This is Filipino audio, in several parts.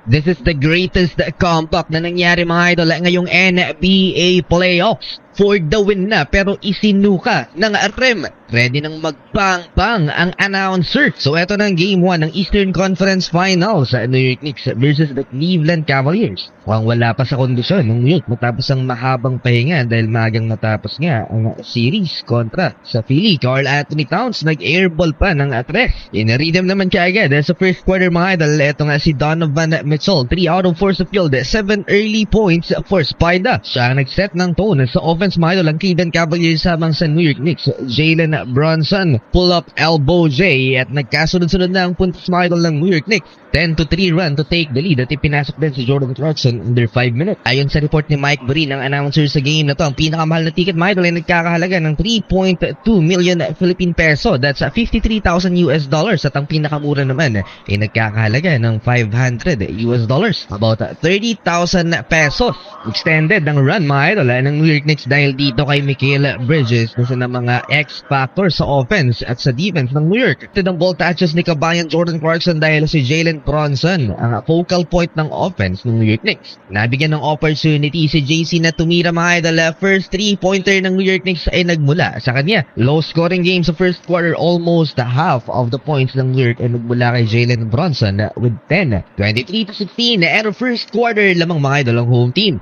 This is the greatest comeback na nangyari mga idol ngayong NBA playoffs. For the win na pero isinuka ng rem. Ready nang magpang-pang ang announcer. So eto na ang game 1 ng Eastern Conference Finals sa New York Knicks versus the Cleveland Cavaliers. Mukhang wala pa sa kondisyon ng New York matapos ang mahabang pahinga dahil magang natapos nga ang series kontra sa Philly. Karl Anthony Towns nag-airball pa ng atres. In-rhythm naman kaagad sa first quarter mga idol. Eto nga si Donovan Mitchell. 3 out of 4 sa field. 7 early points for Spida. Siya ang nag-set ng tone sa offense mga idol. Ang Cleveland Cavaliers habang sa New York Knicks. Jalen Brunson pull-up elbow J at nagkasunod-sunod na ang puntos mga idol ng New York Knicks. 10-3 run to take the lead at ipinasok din si Jordan Clarkson under 5 minutes. Ayon sa report ni Mike Breen, ang announcer sa game na to, ang pinakamahal na ticket mga idol ay nagkakahalaga ng 3.2 million Philippine peso. That's $53,000 at ang pinakamura naman ay nagkakahalaga ng $500 about 30,000 pesos. Extended ang run mga idol ng New York Knicks dahil dito kay Mikal Bridges kasi ng mga X-factor sa offense at sa defense ng New York. Ito ng ball touches ni kabayan Jordan Clarkson dahil si Jalen Brunson ang focal point ng offense ng New York Knicks. Nabigyan ng opportunity si JC na tumira mga idol. First 3-pointer ng New York Knicks ay nagmula sa kanya. Low scoring game sa first quarter, almost half of the points ng New York ay nagmula kay Jalen Brunson with 10. 23-16 and first quarter lamang mga idol ang home team.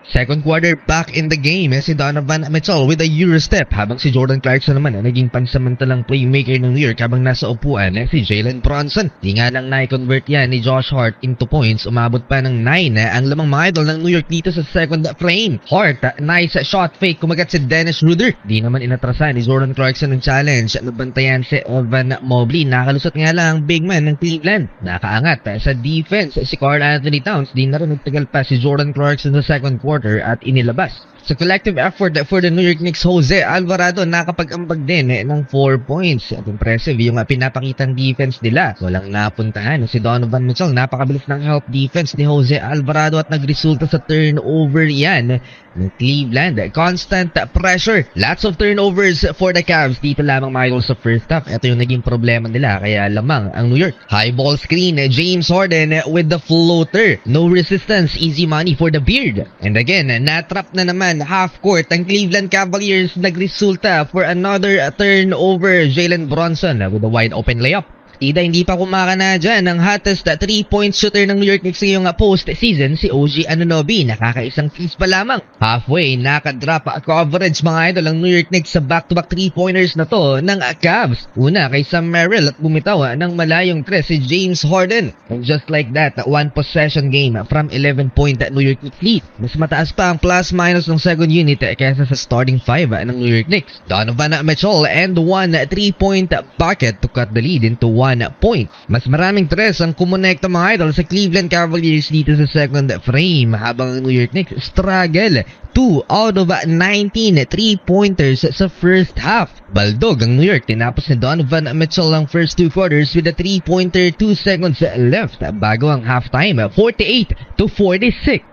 Second quarter, back in the game si Donovan Mitchell with a Eurostep habang si Jordan Clarkson naman naging pansamantalang playmaker ng New York habang nasa upuan si Jalen Brunson. Di nga lang na-convert yan ni Josh Hart into points, umabot pa ng 9 ang lamang mga idol ng New York dito sa second frame. Hart, nice shot fake, kumagat si Dennis Schroeder. Di naman inatrasan ni Jordan Clarkson ng challenge, nabantayan si Evan Mobley. Nakalusot nga lang ang big man ng Cleveland. Nakaangat sa defense si Karl Anthony Towns. Di na rin nagtagal pa si Jordan Clarkson sa second quarter at inilabas. Sa collective effort for the New York Knicks, Jose Alvarado nakapag-ambag din ng 4 points. At impressive yung pinapakitang defense nila. Walang napuntahan si Donovan Mitchell. Napakabilis ng help defense ni Jose Alvarado at nagresulta sa turnover yan ng Cleveland. Constant pressure. Lots of turnovers for the Cavs. Dito lamang mga sa first half. Ito yung naging problema nila. Kaya lamang ang New York. High ball screen. James Harden with the floater. No resistance. Easy money for the Beard. And again, natrap na naman half court ang Cleveland Cavaliers. Nagresulta for another turnover. Jalen Brunson with a wide open layup. Tida, hindi pa kumakana dyan ang hottest 3-point shooter ng New York Knicks ngayong post-season, si OG Anunoby. Nakakaisang piece pa lamang. Halfway, nakadrop coverage mga idol ang New York Knicks sa back-to-back 3-pointers na to ng Cavs. Una kay Sam Merrill at bumitaw ng malayong tres si James Harden. And just like that, one possession game from 11-point New York Knicks lead. Mas mataas pa ang plus-minus ng second unit kaysa sa starting 5 ng New York Knicks. Donovan Mitchell and one 3-point bucket to cut the lead into 1 point. Mas maraming tres ang kumonekta mga idol sa Cleveland Cavaliers dito sa second frame habang ang New York Knicks struggle. 2 out of 19 3-pointers sa first half. Baldog ang New York. Tinapos ni Donovan Mitchell ang first 2 quarters with a 3-pointer, 2 seconds left bago ang halftime. 48-46.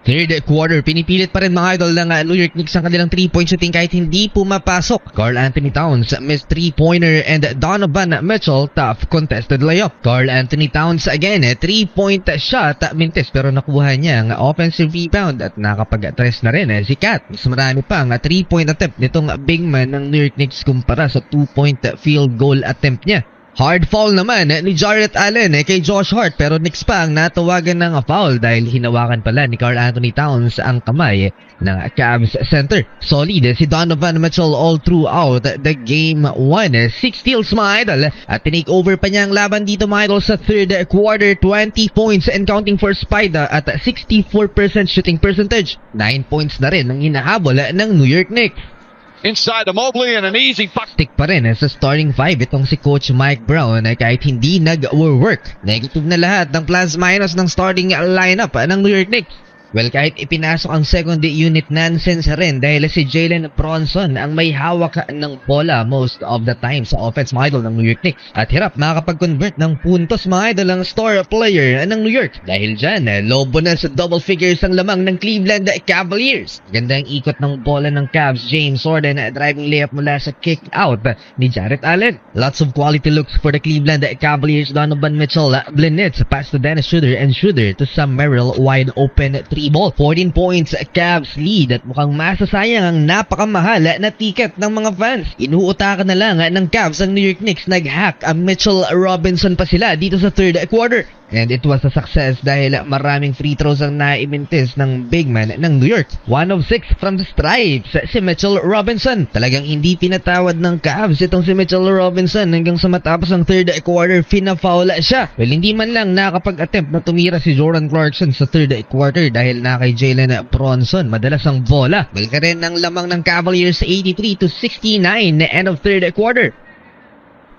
Third quarter, pinipilit pa rin mga idol ng New York Knicks ang kanilang 3-point shooting kahit hindi pumapasok. Karl Anthony Towns missed 3-pointer and Donovan Mitchell tough contested layup. Karl Anthony Towns again, 3-point shot mintes pero nakuha niya ang offensive rebound at nakapag-address na rin si Cat. Mas marami pa ang 3-point attempt nitong big man ng New York Knicks kumpara sa 2-point field goal attempt niya. Hard foul naman ni Jarrett Allen kay Josh Hart pero Knicks pa ang natawagan ng foul dahil hinawakan pala ni Karl Anthony Towns ang kamay ng Cavs center. Solid si Donovan Mitchell all throughout the game 1. 6 steals mga idol at tinake over pa niya ang laban dito mga idol sa third quarter. 20 points and counting for Spida at 64% shooting percentage. 9 points na rin ang hinahabol ng New York Knicks. Inside to Mobley and an easy puck. Stick pa rin sa starting 5 itong si Coach Mike Brown kahit hindi nag-work. Negative na lahat ng plus-minus ng starting lineup ng New York Knicks. Well, kahit ipinasok ang second unit, nonsense rin dahil si Jalen Bronson ang may hawak ng bola most of the time sa offense, mga idol, ng New York Knicks. At hirap makakapag-convert ng puntos, mga idol, ang star player ng New York. Dahil dyan, lobo na sa double figures ang lamang ng Cleveland Cavaliers. Ganda ang ikot ng bola ng Cavs. James Harden driving layup mula sa kick out ni Jarrett Allen. Lots of quality looks for the Cleveland Cavaliers. Donovan Mitchell Blinitz pass to Dennis Schroeder and Schroeder to Sam Merrill, wide open 3 ball. 14 points Cavs lead at mukhang masasayang ang napakamahal na ticket ng mga fans. Inuutakan na lang ng Cavs ang New York Knicks. Nag-hack ang Mitchell Robinson pa sila dito sa third quarter. And it was a success dahil maraming free throws ang naimintis ng big man ng New York. 1 of 6 from the stripes, si Mitchell Robinson. Talagang hindi pinatawad ng Cavs itong si Mitchell Robinson hanggang sa matapos ang third quarter, fina-foul siya. Well, hindi man lang nakapag-attempt na tumira si Jordan Clarkson sa third quarter dahil na kay Jalen Bronson madalas ang bola. Balik rin ng lamang ng Cavaliers 83-69 end of third quarter.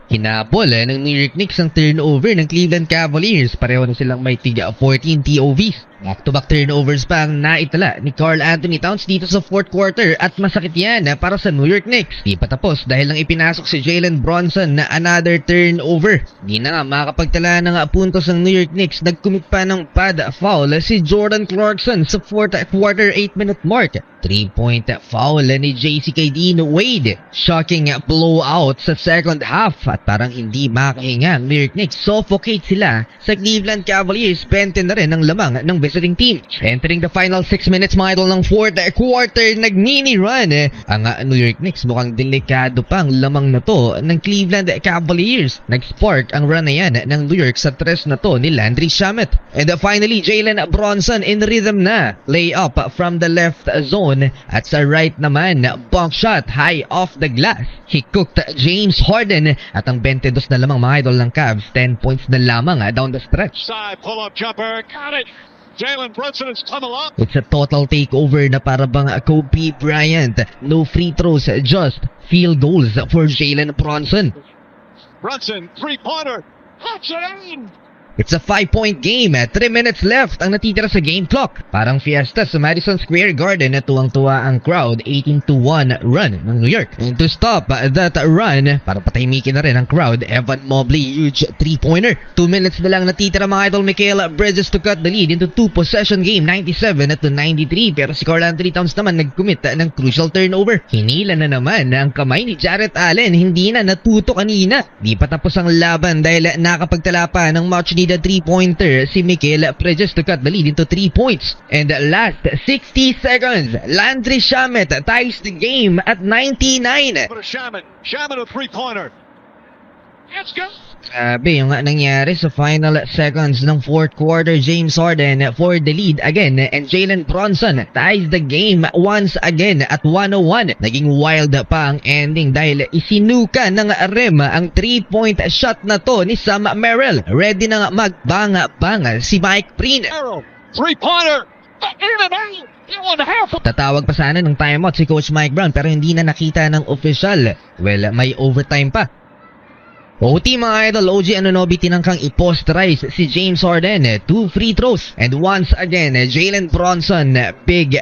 Hinabol ng New York Knicks ang turnover ng Cleveland Cavaliers. Pareho na silang may tiga 14 TOVs. Back-to-back turnovers pa ang naitala ni Karl Anthony Towns dito sa fourth quarter at masakit yan para sa New York Knicks. Di pa tapos dahil lang ipinasok si Jalen Bronson na another turnover. Di na nga makapagtala ng puntos ng New York Knicks. Nag-commit pa ng pad foul si Jordan Clarkson sa fourth quarter 8-minute mark. 3-point foul ni JCK Dean Wade. Shocking blowout sa second half at parang hindi makahinga ang New York Knicks. Suffocate sila sa Cleveland Cavaliers. 20 na rin ang lamang ng visiting team. Entering the final 6 minutes, mga idol, ng fourth quarter, nag-mini run ang New York Knicks. Mukhang delikado pang lamang na to ng Cleveland Cavaliers. Nag-spark ang run na yan ng New York sa tres na to ni Landry Shamet. And finally, Jalen Bronson in rhythm na. Lay up from the left zone at sa right naman, bump shot high off the glass. He cooked James Harden at ang 22 na lamang, mga idol, ng Cavs. 10 points na lamang down the stretch. Side pull-up jumper. Got it. Jalen Brunson has come along. It's a total takeover na para bang Kobe Bryant. No free throws, just field goals for Jalen Bronson. Brunson, three-pointer. Puts it in. It's a 5-point game. 3 minutes left ang natitira sa game clock. Parang fiesta sa Madison Square Garden na tuwang-tuwa ang crowd. 18-1 run ng New York. And to stop that run, para patahimikin na rin ang crowd, Evan Mobley, huge 3-pointer. 2 minutes na lang natitira, mga idol. Mikal Bridges to cut the lead into 2-possession game, 97-93. Pero si Karl Anthony Towns naman nag-commit ng crucial turnover. Hinila na naman ang kamay ni Jarrett Allen. Hindi na natuto kanina. Di pa tapos ang laban dahil nakapagtala pa ng much needed 3-pointer si Mikal Bridges to cut the lead into 3 points. And last 60 seconds, Landry Shamet ties the game at 99. Put a Shaman. Shaman a three-pointer. Let's go. Grabe yung nangyari sa final seconds ng fourth quarter. James Harden for the lead again and Jalen Bronson ties the game once again at 101. Naging wild pa ang ending dahil isinuka ng rim ang 3-point shot na to ni Sam Merrill. Ready na magbanga-banga si Mike Breen. Arrow. Three-pointer. In and out. 1.5. Tatawag pa sana ng timeout si Coach Mike Brown pero hindi na nakita ng official. Well, may overtime pa. OT, mga idol. OG Anunoby tinangkang i-posterize si James Harden. 2 free throws. And once again, Jalen Bronson, big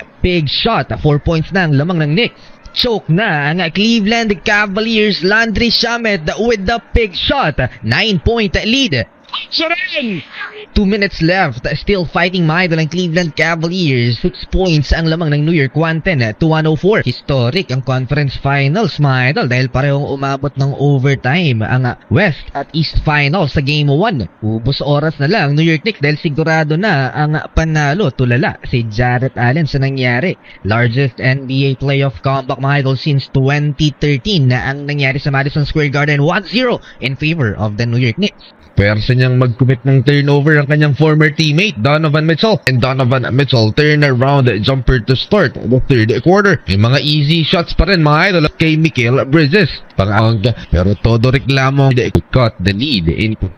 shot. 4 points na ang lamang ng Knicks. Choke na ang Cleveland Cavaliers. Landry Shamet with the big shot. 9-point lead. Puts it in. 2 minutes left. Still fighting, mga idol, ang Cleveland Cavaliers. 6 points ang lamang ng New York, 110-104. Historic ang conference finals, mga idol, dahil parehong umabot ng overtime ang West at East finals sa game 1. Ubos oras na lang New York Knicks dahil sigurado na ang panalo. Tulala si Jarrett Allen sa nangyari. Largest NBA playoff comeback, mga idol, since 2013 na ang nangyari sa Madison Square Garden. 1-0 in favor of the New York Knicks. Pwersa niyang mag-commit ng turnover ang kanyang former teammate Donovan Mitchell. And Donovan Mitchell turn around jumper to start the third quarter. May mga easy shots pa rin, mga idol, kay Mikal Bridges. Pero todo reklamo cut the lead in 10.